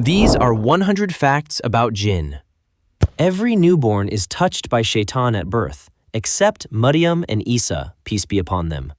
These are 100 facts about Jinn. Every newborn is touched by Shaytan at birth, except Maryam and Isa, peace be upon them.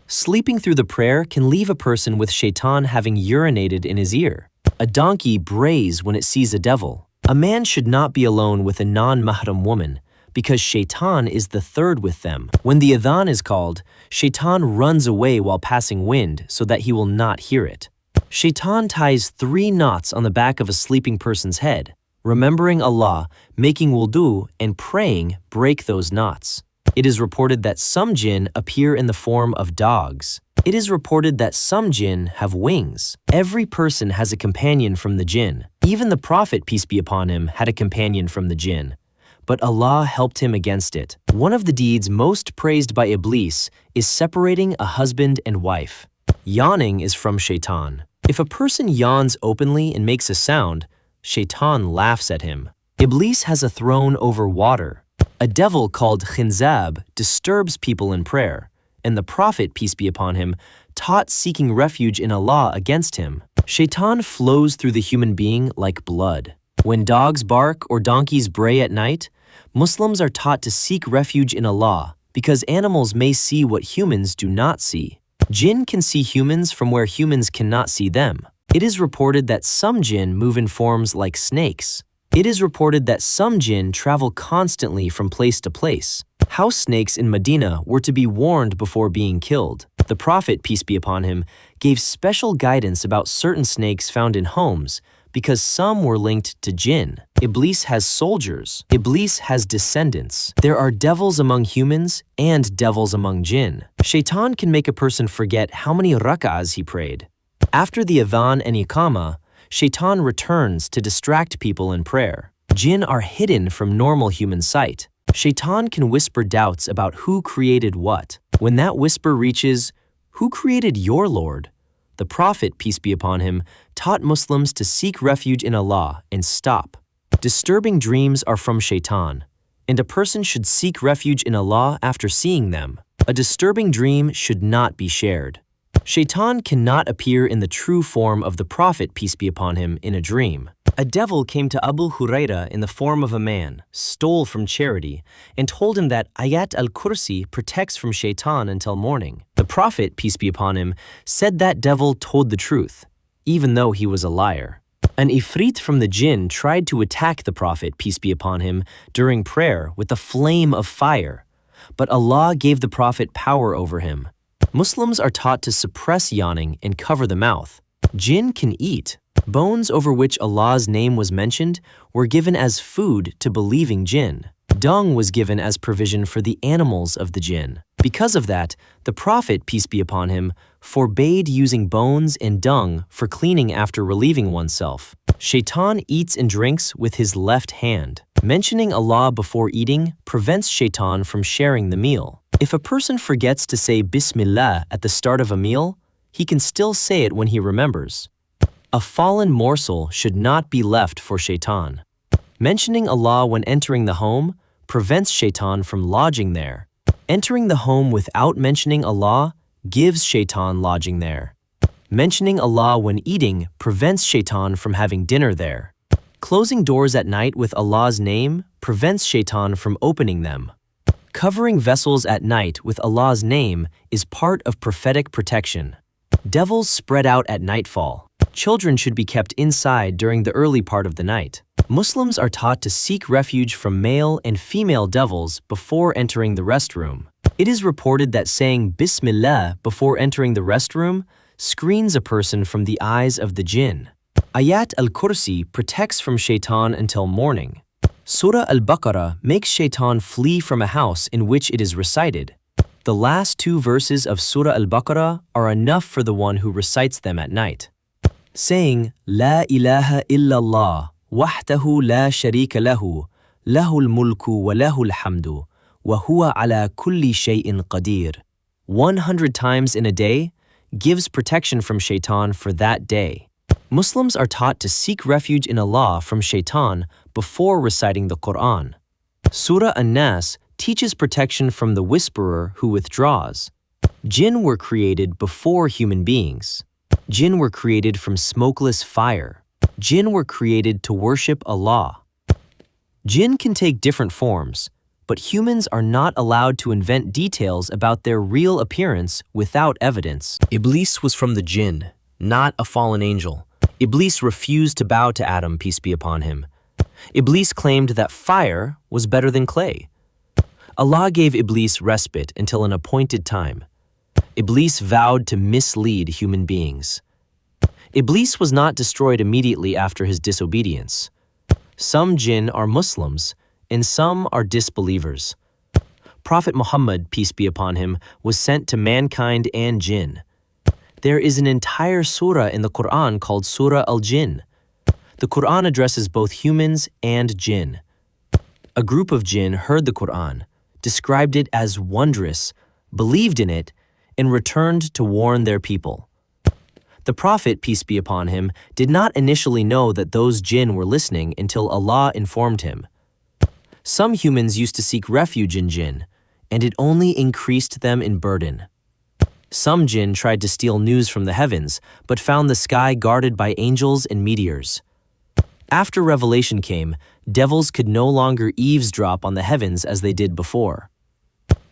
Sleeping through the prayer can leave a person with Shaytan having urinated in his ear. A donkey brays when it sees a devil. A man should not be alone with a non-mahram woman, because Shaytan is the third with them. When the adhan is called, Shaytan runs away while passing wind so that he will not hear it. Shaytan ties 3 knots on the back of a sleeping person's head. Remembering Allah, making wudu, and praying break those knots. It is reported that some jinn appear in the form of dogs. It is reported that some jinn have wings. Every person has a companion from the jinn. Even the Prophet, peace be upon him, had a companion from the jinn. But Allah helped him against it. One of the deeds most praised by Iblis is separating a husband and wife. Yawning is from Shaytan. If a person yawns openly and makes a sound, Shaytan laughs at him. Iblis has a throne over water. A devil called Khinzab disturbs people in prayer, and the Prophet, peace be upon him, taught seeking refuge in Allah against him. Shaytan flows through the human being like blood. When dogs bark or donkeys bray at night, Muslims are taught to seek refuge in Allah because animals may see what humans do not see. Jinn can see humans from where humans cannot see them. It is reported that some jinn move in forms like snakes. It is reported that some jinn travel constantly from place to place. House snakes in Medina were to be warned before being killed. The Prophet, peace be upon him, gave special guidance about certain snakes found in homes because some were linked to jinn. Iblis has soldiers. Iblis has descendants. There are devils among humans and devils among jinn. Shaytan can make a person forget how many rak'ahs he prayed. After the adhan and iqamah, Shaytan returns to distract people in prayer. Jinn are hidden from normal human sight. Shaytan can whisper doubts about who created what. When that whisper reaches, "Who created your Lord?" the Prophet, peace be upon him, taught Muslims to seek refuge in Allah and stop. Disturbing dreams are from Shaytan, and a person should seek refuge in Allah after seeing them. A disturbing dream should not be shared. Shaytan cannot appear in the true form of the Prophet, peace be upon him, in a dream. A devil came to Abu Huraira in the form of a man, stole from charity, and told him that Ayat al-Kursi protects from Shaytan until morning. The Prophet, peace be upon him, said that devil told the truth, even though he was a liar. An ifrit from the jinn tried to attack the Prophet, peace be upon him, during prayer with a flame of fire, but Allah gave the Prophet power over him. Muslims are taught to suppress yawning and cover the mouth. Jinn can eat. Bones over which Allah's name was mentioned were given as food to believing jinn. Dung was given as provision for the animals of the jinn. Because of that, the Prophet, peace be upon him, forbade using bones and dung for cleaning after relieving oneself. Shaytan eats and drinks with his left hand. Mentioning Allah before eating prevents Shaytan from sharing the meal. If a person forgets to say Bismillah at the start of a meal, he can still say it when he remembers. A fallen morsel should not be left for Shaytan. Mentioning Allah when entering the home prevents Shaytan from lodging there. Entering the home without mentioning Allah gives Shaytan lodging there. Mentioning Allah when eating prevents Shaytan from having dinner there. Closing doors at night with Allah's name prevents Shaytan from opening them. Covering vessels at night with Allah's name is part of prophetic protection. Devils spread out at nightfall. Children should be kept inside during the early part of the night. Muslims are taught to seek refuge from male and female devils before entering the restroom. It is reported that saying Bismillah before entering the restroom screens a person from the eyes of the jinn. Ayat al-Kursi protects from Shaytan until morning. Surah al-Baqarah makes Shaytan flee from a house in which it is recited. The last 2 verses of Surah al-Baqarah are enough for the one who recites them at night. Saying, La ilaha illallah, wahdahu la sharika lahu, lahul mulku wa lahul hamdu, wa huwa ala kulli shay'in qadir, 100 times in a day gives protection from Shaytan for that day. Muslims are taught to seek refuge in Allah from Shaytan before reciting the Qur'an. Surah An-Nas teaches protection from the whisperer who withdraws. Jinn were created before human beings. Jinn were created from smokeless fire. Jinn were created to worship Allah. Jinn can take different forms, but humans are not allowed to invent details about their real appearance without evidence. Iblis was from the jinn, not a fallen angel. Iblis refused to bow to Adam, peace be upon him. Iblis claimed that fire was better than clay. Allah gave Iblis respite until an appointed time. Iblis vowed to mislead human beings. Iblis was not destroyed immediately after his disobedience. Some jinn are Muslims, and some are disbelievers. Prophet Muhammad, peace be upon him, was sent to mankind and jinn. There is an entire surah in the Qur'an called Surah al-Jinn. The Qur'an addresses both humans and jinn. A group of jinn heard the Qur'an, described it as wondrous, believed in it, and returned to warn their people. The Prophet, peace be upon him, did not initially know that those jinn were listening until Allah informed him. Some humans used to seek refuge in jinn, and it only increased them in burden. Some jinn tried to steal news from the heavens, but found the sky guarded by angels and meteors. After revelation came, devils could no longer eavesdrop on the heavens as they did before.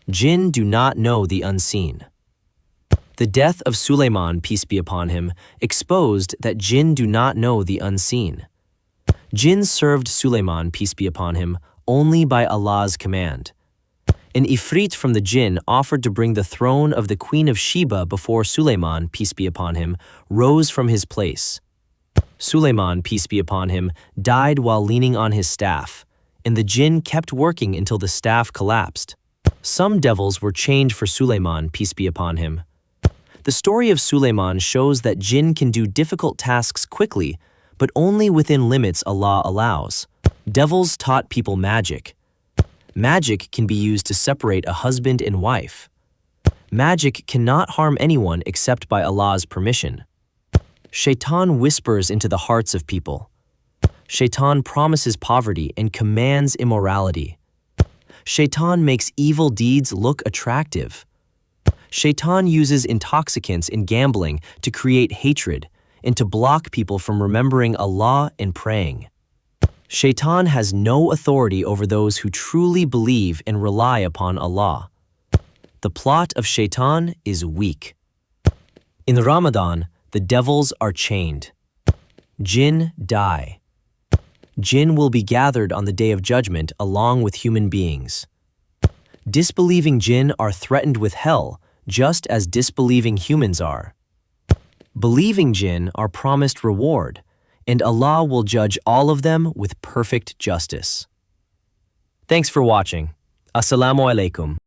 Jinn do not know the unseen. The death of Sulayman, peace be upon him, exposed that jinn do not know the unseen. Jinn served Sulayman, peace be upon him, only by Allah's command. An ifrit from the jinn offered to bring the throne of the Queen of Sheba before Sulayman, peace be upon him, rose from his place. Sulayman, peace be upon him, died while leaning on his staff, and the jinn kept working until the staff collapsed. Some devils were chained for Sulayman, peace be upon him. The story of Sulayman shows that jinn can do difficult tasks quickly, but only within limits Allah allows. Devils taught people magic. Magic can be used to separate a husband and wife. Magic cannot harm anyone except by Allah's permission. Shaytan whispers into the hearts of people. Shaytan promises poverty and commands immorality. Shaytan makes evil deeds look attractive. Shaytan uses intoxicants and gambling to create hatred and to block people from remembering Allah and praying. Shaytan has no authority over those who truly believe and rely upon Allah. The plot of Shaytan is weak. In Ramadan, the devils are chained. Jinn die. Jinn will be gathered on the Day of Judgment along with human beings. Disbelieving jinn are threatened with hell, just as disbelieving humans are. Believing jinn are promised reward, and Allah will judge all of them with perfect justice. Thanks for watching. Assalamu alaikum.